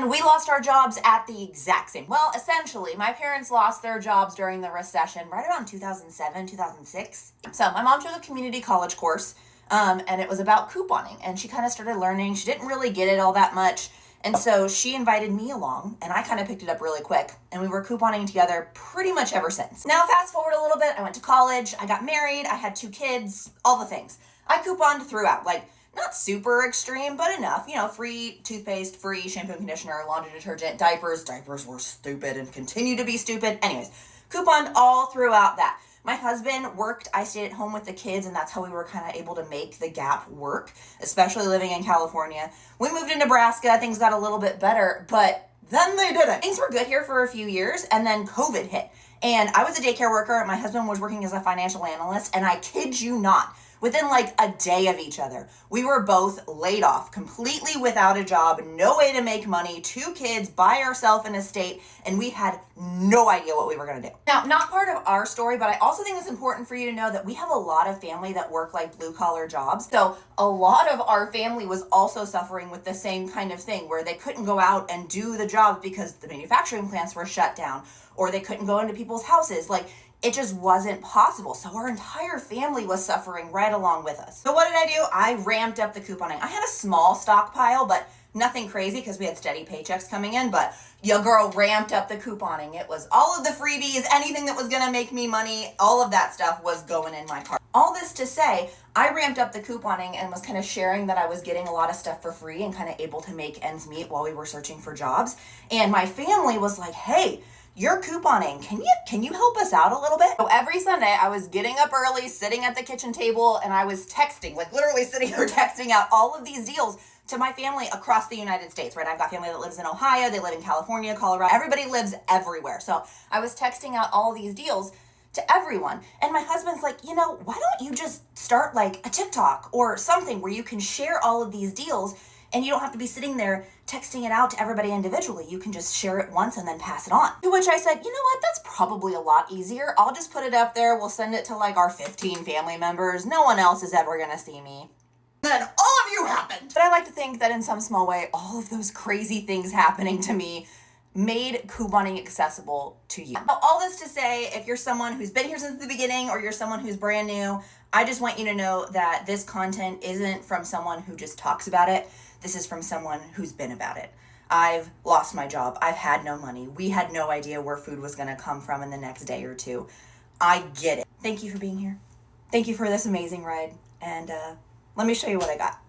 And we lost our jobs at the exact same. Well, essentially, my parents lost their jobs during the recession right around 2007, 2006. So my mom took a community college course, and it was about couponing. And she kind of started learning. She didn't really get it all that much. And so she invited me along, and I kind of picked it up really quick. And we were couponing together pretty much ever since. Now, fast forward a little bit, I went to college, I got married, I had 2 kids, all the things. I couponed throughout, like, not super extreme, but enough. You know, free toothpaste, free shampoo and conditioner, laundry detergent, diapers. Diapers were stupid and continue to be stupid. Anyways, couponed all throughout that. My husband worked, I stayed at home with the kids, and that's how we were kind of able to make the gap work, especially living in California. We moved to Nebraska, things got a little bit better, but then they didn't. Things were good here for a few years, and then COVID hit. And I was a daycare worker, my husband was working as a financial analyst, and I kid you not, within like a day of each other, we were both laid off, completely without a job, no way to make money, 2 kids, by ourselves in a state, and we had no idea what we were going to do. Now, not part of our story, but I also think it's important for you to know that we have a lot of family that work like blue collar jobs. So a lot of our family was also suffering with the same kind of thing where they couldn't go out and do the jobs because the manufacturing plants were shut down, or they couldn't go into people's houses. Like, it just wasn't possible. So our entire family was suffering right along with us. So what did I do? I ramped up the couponing. I had a small stockpile, but nothing crazy because we had steady paychecks coming in, but your girl ramped up the couponing. It was all of the freebies, anything that was gonna make me money, all of that stuff was going in my cart. All this to say, I ramped up the couponing and was kind of sharing that I was getting a lot of stuff for free and kind of able to make ends meet while we were searching for jobs. And my family was like, hey, you're couponing. Can you help us out a little bit? So every Sunday I was getting up early, sitting at the kitchen table, and I was texting, like literally sitting there texting out all of these deals to my family across the United States, right? I've got family that lives in Ohio, they live in California, Colorado, everybody lives everywhere. So I was texting out all these deals to everyone. And my husband's like, you know, why don't you just start like a TikTok or something where you can share all of these deals and you don't have to be sitting there texting it out to everybody individually. You can just share it once and then pass it on. To which I said, you know what? That's probably a lot easier. I'll just put it up there. We'll send it to like our 15 family members. No one else is ever gonna see me. Then all of you happened. But I like to think that in some small way, all of those crazy things happening to me made couponing accessible to you. All this to say, if you're someone who's been here since the beginning or you're someone who's brand new, I just want you to know that this content isn't from someone who just talks about it. This is from someone who's been about it. I've lost my job. I've had no money. We had no idea where food was going to come from in the next day or two. I get it. Thank you for being here. Thank you for this amazing ride. And let me show you what I got.